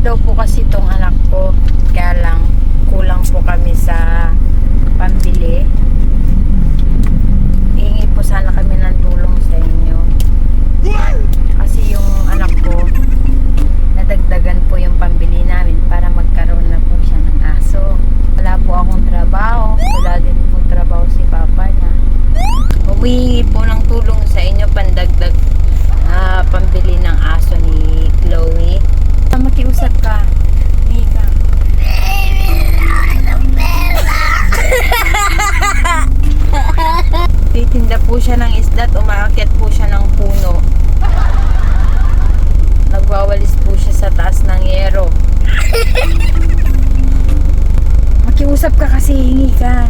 daw po kasi itong anak ko. Kaya lang, kulang po kami sa pambili. Hihingi po sana kami ng tulong sa inyo. Kasi yung anak ko, nadagdagan po yung pambili namin para magkaroon na po siya ng aso. Wala po akong trabaho. Wala din pong trabaho si papa niya. Humihingi po ng tulong sa inyo pandagdag pambili ng aso ni Chloe. Makiusap ka. Hingi ka. Titinda po siya ng isda at umaakyat po siya ng puno. Nagwawalis po siya sa taas ng yero. Makiusap ka kasi, hingi ka.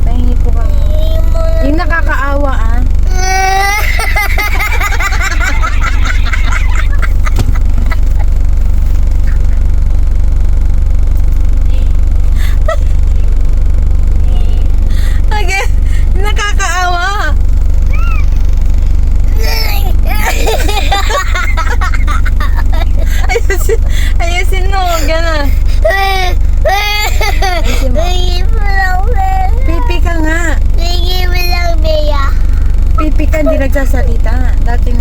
Pahingi po kami. Yung nakakaawa ah. Okay, nakakaawa. Ayusin mo, gana. Ayusin mo. Pipi ka nga. Pipi ka, hindi nagsasalita. Dating